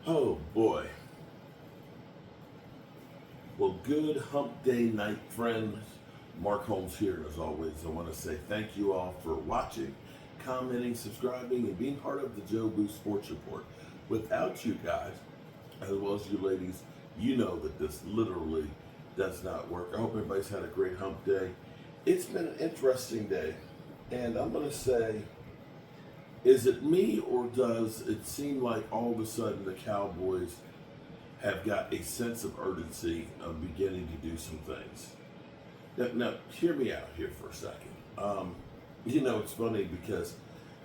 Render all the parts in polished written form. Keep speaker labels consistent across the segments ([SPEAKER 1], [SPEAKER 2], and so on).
[SPEAKER 1] Oh boy. Well, good hump day night, friends. Mark Holmes here, and as always, I want to say thank you all for watching, commenting, subscribing, and being part of the Joe Boo Sports Report. Without you guys, as well as you ladies, you know that this literally does not work. I hope everybody's had a great hump day. It's been an interesting day, and I'm going to say, is it me or does it seem like all of a sudden the Cowboys have got a sense of urgency of beginning to do some things? Now hear me out here for a second. It's funny because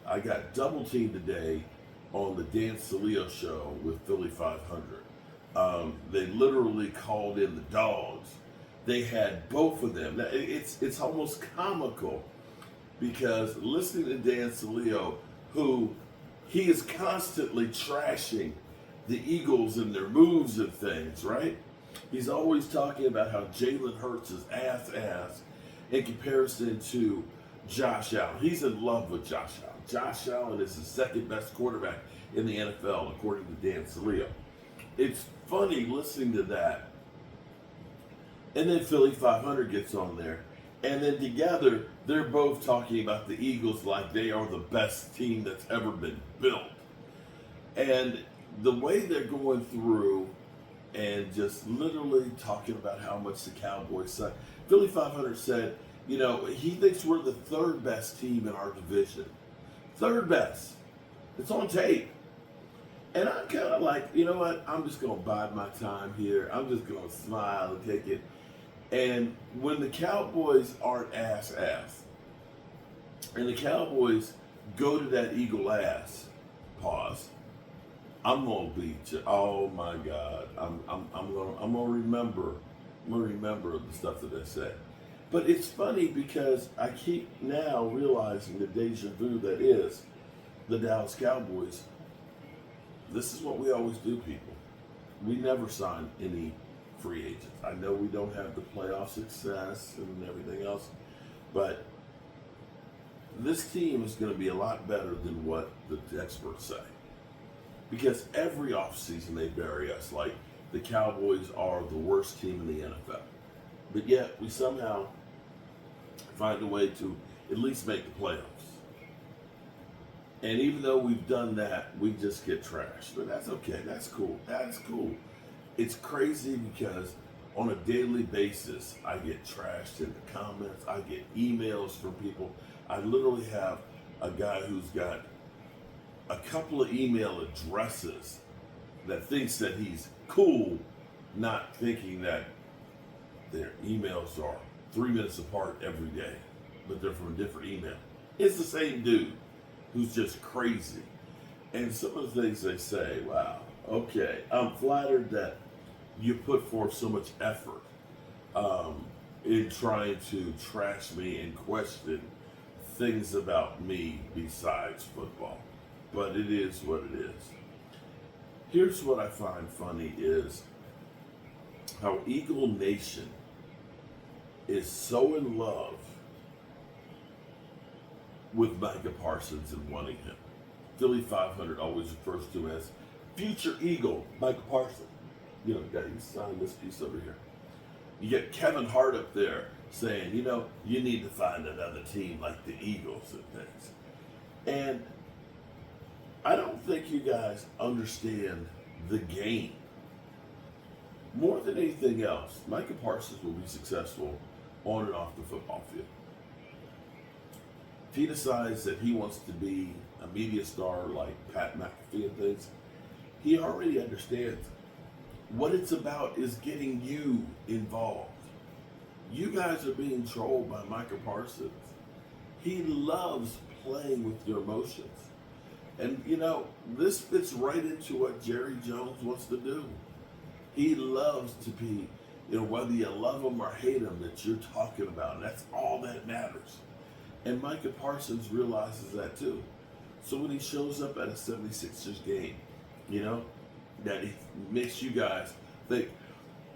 [SPEAKER 1] I got double teamed today on the Dan Salio show with Philly 500. They literally called in the dogs. They had both of them. Now, it's almost comical because listening to Dan Salio, who he is constantly trashing the Eagles and their moves and things, right? He's always talking about how Jalen Hurts is ass in comparison to Josh Allen. He's in love with Josh Allen. Josh Allen is the second best quarterback in the NFL, according to Dan Salio. It's funny listening to that. And then Philly 500 gets on there. And then together, they're both talking about the Eagles like they are the best team that's ever been built. And the way they're going through and just literally talking about how much the Cowboys suck. Philly 500 said, he thinks we're the third best team in our division. Third best. It's on tape. And I'm kind of like, you know what? I'm just going to bide my time here. I'm just going to smile and take it. And when the Cowboys aren't ass, and the Cowboys go to that Eagle ass, pause, I'm gonna beat you. Oh my God, I'm gonna remember the stuff that I said. But it's funny because I keep now realizing the deja vu that is the Dallas Cowboys. This is what we always do, people. We never sign any free agents. I know we don't have the playoff success and everything else, but this team is going to be a lot better than what the experts say. Because every offseason they bury us like the Cowboys are the worst team in the NFL. But yet we somehow find a way to at least make the playoffs. And even though we've done that, we just get trashed. But that's okay. That's cool. That's cool. It's crazy because on a daily basis, I get trashed in the comments. I get emails from people. I literally have a guy who's got a couple of email addresses that thinks that he's cool, not thinking that their emails are 3 minutes apart every day, but they're from a different email. It's the same dude who's just crazy. And some of the things they say, wow, okay, I'm flattered that you put forth so much effort in trying to trash me and question things about me besides football. But it is what it is. Here's what I find funny is how Eagle Nation is so in love with Micah Parsons and wanting him. Philly 500 always refers to him as future Eagle Micah Parsons. You sign this piece over here. You get Kevin Hart up there saying, you need to find another team like the Eagles and things. And I don't think you guys understand the game. More than anything else, Micah Parsons will be successful on and off the football field. If he decides that he wants to be a media star like Pat McAfee and things, he already understands. What it's about is getting you involved. You guys are being trolled by Micah Parsons. He loves playing with your emotions. And, this fits right into what Jerry Jones wants to do. He loves to be, whether you love him or hate him, that you're talking about. And that's all that matters. And Micah Parsons realizes that too. So when he shows up at a 76ers game, that he makes you guys think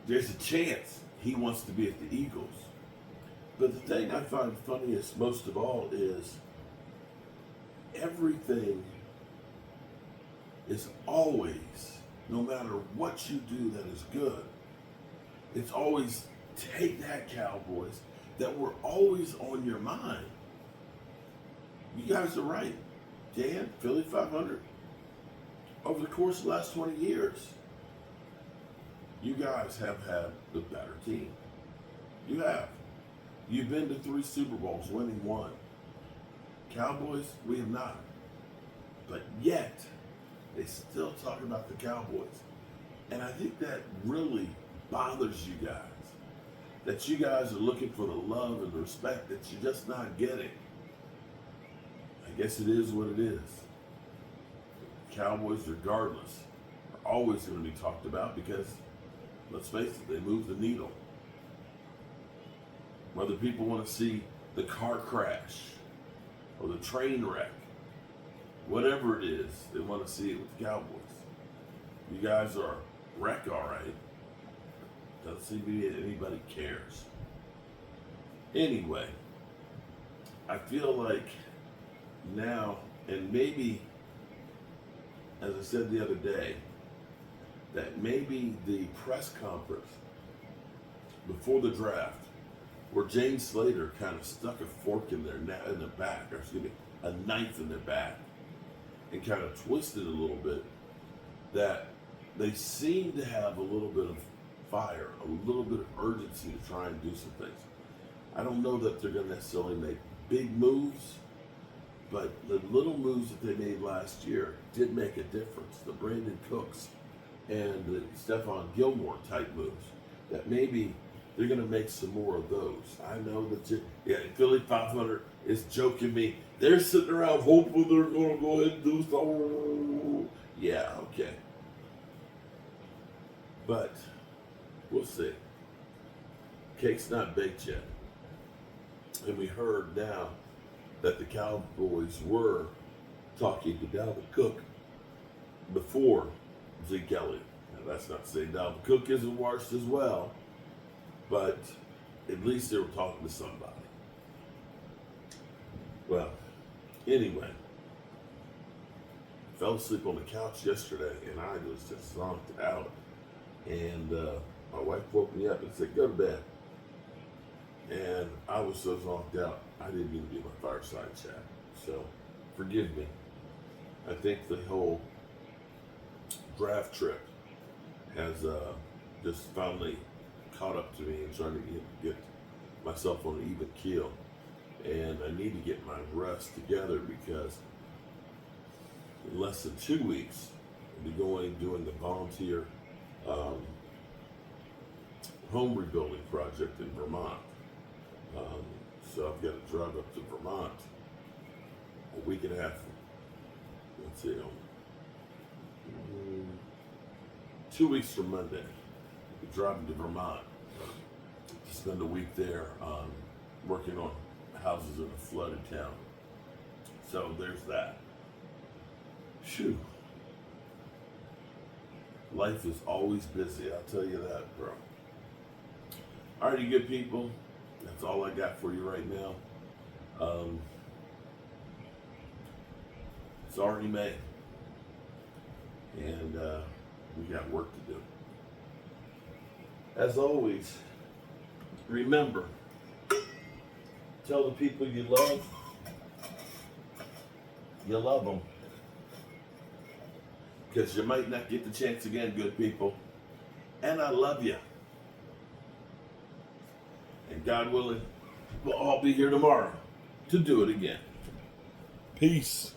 [SPEAKER 1] there's a chance he wants to be at the Eagles. But the thing I find funniest most of all is everything is always no matter what you do that is good, it's always take that, Cowboys, that were always on your mind. You guys are right. Dan, Philly 500, over the course of the last 20 years, you guys have had the better team. You have. You've been to 3 Super Bowls, winning 1. Cowboys, we have not. But yet, they still talk about the Cowboys. And I think that really bothers you guys. That you guys are looking for the love and the respect that you're just not getting. I guess it is what it is. Cowboys, regardless, are always going to be talked about because, let's face it, they move the needle. Whether people want to see the car crash or the train wreck, whatever it is, they want to see it with the Cowboys. You guys are wreck, all right. Doesn't seem to be anybody cares. Anyway, I feel like now, and maybe, as I said the other day, that maybe the press conference before the draft, where Jane Slater kind of stuck a fork in their back, or excuse me, a knife in their back, and kind of twisted a little bit, that they seem to have a little bit of fire, a little bit of urgency to try and do some things. I don't know that they're going to necessarily make big moves, but the little moves that they made last year did make a difference. The Brandon Cooks and the Stephon Gilmore type moves, that maybe they're going to make some more of those. I know that Philly 500 is joking me. They're sitting around hoping they're going to go ahead and do something. Yeah, okay. But we'll see. Cake's not baked yet. And we heard now that the Cowboys were talking to Dalvin Cook before Zeke Elliott. Now, that's not to say Dalvin Cook isn't washed as well, but at least they were talking to somebody. Well, anyway, fell asleep on the couch yesterday, and I was just zonked out. And my wife woke me up and said, "Go to bed." And I was so zonked out, I didn't even do my fireside chat. So, forgive me. I think the whole draft trip has just finally caught up to me and trying to get myself on an even keel. And I need to get my rest together because in less than 2 weeks, I'll be doing the volunteer home rebuilding project in Vermont. So I've got to drive up to Vermont a week and a half. Let's see, 2 weeks from Monday, I'll be driving to Vermont to spend a week there working on houses in a flooded town. So there's that. Phew. Life is always busy, I'll tell you that, bro. All right, you good people. That's all I got for you right now. It's already May. And we got work to do. As always, remember, tell the people you love them. Because you might not get the chance again, good people. And I love you. And God willing, we'll all be here tomorrow to do it again. Peace.